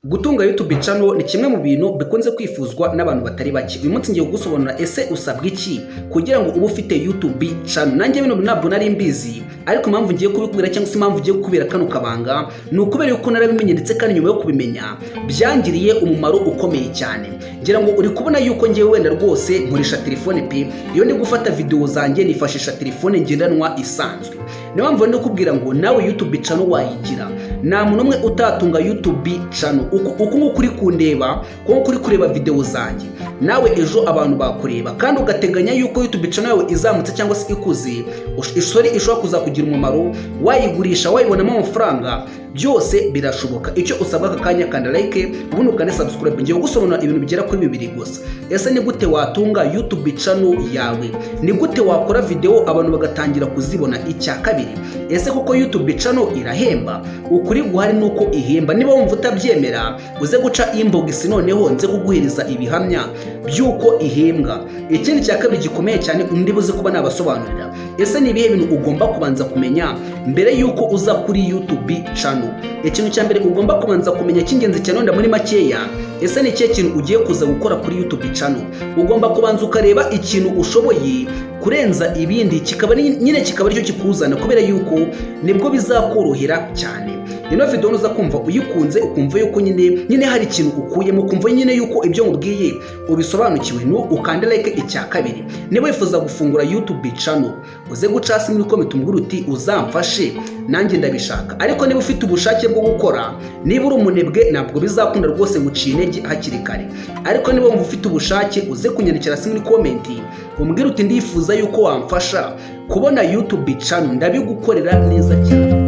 Gutunga YouTube channel ni kimwe mu bintu bikunze kwifuzwa n'abantu batari bake. Uyu munsi ngiye kugusobanurira ese usabwa iki kugira ngo ube ufite YouTube channel. Nanjye bino ntabwo nari mbizi, ariko impamvu ngiye kubikubwira cyangwa se impamvu ngiye kukubwira kano kabanga ni ukubera yuko narabimenye, ndetse kandi nyuma yo kubimenya byangiriye umumaro ukomeye cyane. Ngira ngo uri kubona yuko ngiye wenda rwose nkoresha telefone pe, iyo ndi gufata video zanjye nifashisha telefone ngendanwa isanzwe. Niyo mpamvu ndi kubwira ngo nawe YouTube channel wayigira. Nta muntu umwe utatunga YouTube channel. Uko uri kundeba, uko uri kureba video zanjye, nawe ejo abantu bakureba kandi ugateganya yuko YouTube channel yawe izamutse cyangwa se ikuze, ishobora kuzakugira umumaro, wayigurisha wayibonamo amafaranga, byose birashoboka. Icyo usabwa akanya kanda like, ubundi ukande subscribe. Ngiye gusobanura ibintu bigera kuri 2 gusa. Ese ni gute watunga YouTube channel yawe? Ni gute wakora video abantu bagatangira kuzibona? Icya kabiri, ese koko YouTube channel irahemba? Ukuri guhari nuko ihemba. Niba wumva utabyemera, uze guca inbox noneho nze kuguhereza ibihamya byuko ihembwa. Ikindi cya kabiri gikomeye cyane ndibuze kuba nabasobanurira, ese ni ibihe bintu ugomba kubanza kumenya mbere yuko uza kuri YouTube channel. Ikintu cya mbere ugomba kubanza kumenya cy'ingenzi cyane wenda muri makeya, ese ni ikihe kintu ugiye kuza gukora kuri YouTube channel. Ugomba kubanza ukareba ikintu ushoboye kurenza ibindi, kikaba aricyo kikuzana, kubera yuko nibwo bizakorohera cyane. Ino video uza kumva uyikunze, ukumva yuko nyine hari ikintu ukuyemo, ukumva nyine yuko ibyo mubwiye ubisobanukiwe, no ukande like. Icya kabiri, niba wifuza gufungura YouTube channel, uze guca hasi muri comment umbwira uti uzamfashe, nanjye ndabishaka. Ariko niba ufite ubushake bwo gukora, niba uri umunebwe, ntabwo bizakunda rwose gucira intege hakiri kare. Ariko niba wumva ufite ubushake, uze kunyandikira hasi muri comment umbwira uti ndifuza yuko wamfasha kubona YouTube channel, ndabigukorera neza cyane.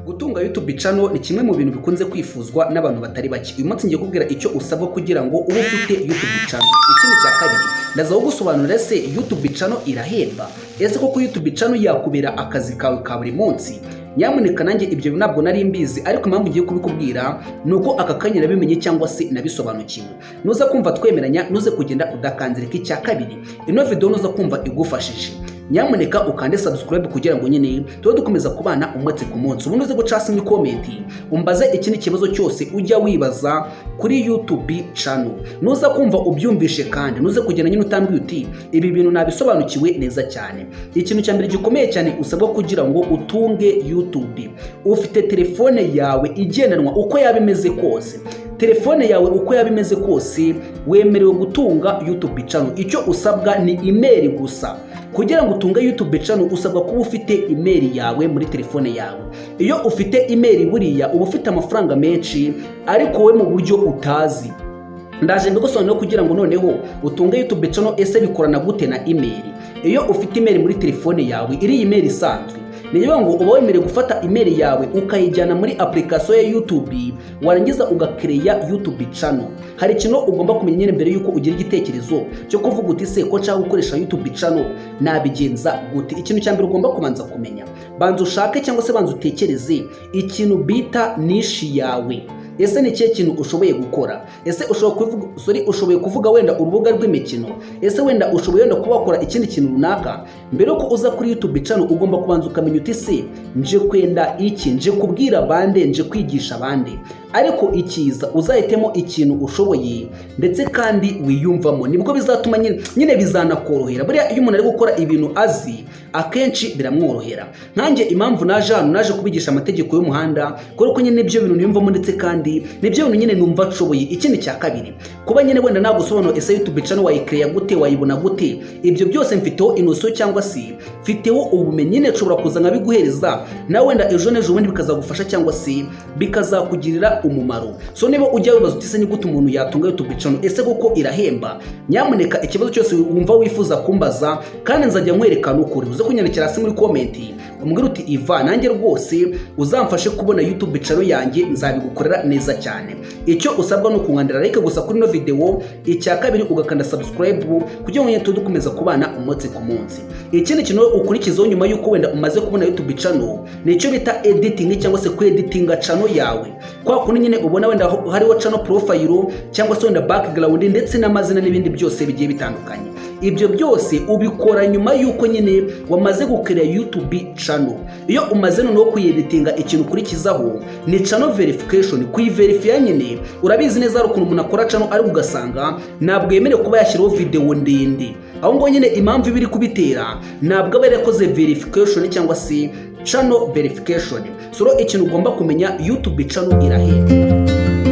Gutunga YouTube channel ni kimwe mu bintu bikunze kwifuzwa n'abantu batari bake. Uyu munsi ngiye kubwira icyo usabwa kugira ngo ube ufite YouTube channel. Ikindi cya kabiri, ndazaho gusobanurira ese YouTube channel irahemba? Ese koko YouTube channel yakubera akazi kawe ka buri munsi? Nyamuneka nanjye ibyo ntabwo nari mbizi, ariko impamvu ngiye kubikubwira nuko aka kanya nabimenye cyangwa se nabisobanukiwe. Nuza kumva twemeranya, nuze kugenda udakanzirika. Icya kabiri, ino video nuza kumva igufashije, nyamuneka ukande subscribe kugira ngo nyine tuba dukomeza kubana umwete ku munsi. Ubundi uze guca hasi muri comment umbaze ikindi kibazo cyose ujya wibaza kuri YouTube channel. Nuza kumva ubyumvishe kandi nuze kugenda nyine utambwiye uti ibi bintu nabisobanukiwe neza cyane. Ikintu cya mbere gikomeye cyane usabwa kugira ngo utunge YouTube, ufite telefone yawe igendanwa uko yabimeze kose. Telefone yawe uko yabimeze kose wemerewe gutunga YouTube channel. Icyo usabwa ni email gusa. Kugira ngo utunge YouTube channel usabwa kuba ufite email yawe muri telefone yawe. Iyo ufite email buriya uba ufite amafaranga menshi, ariko we mu buryo utazi. Ndaje mbigusobanurira kugira ngo noneho utunge YouTube channel. Ese bikorana gute na email? Iyo ufite email muri telefone yawe, iri email isanzwe, niyo ngo uba wemerewe gufata email yawe ukayijyana muri application ya YouTube, warangiza ugakreya YouTube channel. Hari ikintu ugomba kumenya nyine mbere yuko ugira igitekerezo cyo kuvuga uti se ko nshaka gukoresha YouTube channel nabigenza gute. Ikintu cya mbere ugomba kubanza kumenya, banza ushake cyangwa se banza utekereze ikintu bita niche yawe. Ese ni ikihe kintu ushoboye gukora? Ese ushoboye kuvuga wenda urubuga rw'imikino? Ese wenda ushoboye wenda kuba wakora ikindi kintu runaka? Mbere yuko uza kuri YouTube channel ugomba kubanza ukamenya uti se nje kwenda iki, nje kubwira abandi, nje kwigisha abandi. Ariko ikiza uzahitemo ikintu ushoboye ndetse kandi wiyumvamo, nibwo bizatuma nyine bizanakorohera. Buriya iyo umuntu ari gukora ibintu azi, akenshi biramworohera. Nkanjye impamvu naje kubigisha amategeko y'umuhanda, kuko nyine nibyo bintu niyumvamo, ndetse kandi nibyo bintu nyine numva nshoboye. Ikindi cya kabiri, kuba nyine wenda nagusobanura ese YouTube channel wayikreya gute, wayibona gute, ibyo byose mfiteho inoso cyangwa se mfiteho ubumenyi, nyine nshobora kuza nkabiguhereza nawe wenda ejo n'ejo bundi bikazagufasha cyangwa se bikazakugirira umumaro. So niba ujya wibaza uti se ni gute umuntu yatunga YouTube channel, ese koko irahemba? Nyamuneka ikibazo cyose wumva wifuza kumbaza kandi nzajya nkwerekana ukuri, uze kunyandikira hasi muri comment umbwira uti Iva, nanjye rwose uzamfashe kubona YouTube channel yanjye, nzabigukorera neza cyane. Icyo usabwa no kunkandira like gusa kuri no video. Icya kabiri, ugakanda subscribe kugira ngo nyine dukomeza kubana umunsi ku munsi. Ikindi kintu ukurikizaho nyuma yuko wenda umaze kubona YouTube channel ni icyo bita editing cyangwa se kweditinga channel yawe. Kwa kundi nyine ubona wenda hariho channel profile cyangwa se wenda background ndetse n'amazina n'ibindi byose bigiye bitandukanye. Ibyo byose ubikora nyuma yuko nyine wamaze gukora YouTube channel. Iyo umaze noneho kuyeditinga, ikintu ukurikizaho ni channel verification. Kuyiverifya nyine urabizi neza ukuntu umuntu akora channel ari ugasanga ntabwo yemerewe kuba yashyiraho video ndende. Aho ngo nyine impamvu biri kubitera ntabwo aba yarakoze verification cyangwa se channel verification. So ikintu ugomba kumenya, YouTube channel irahenda.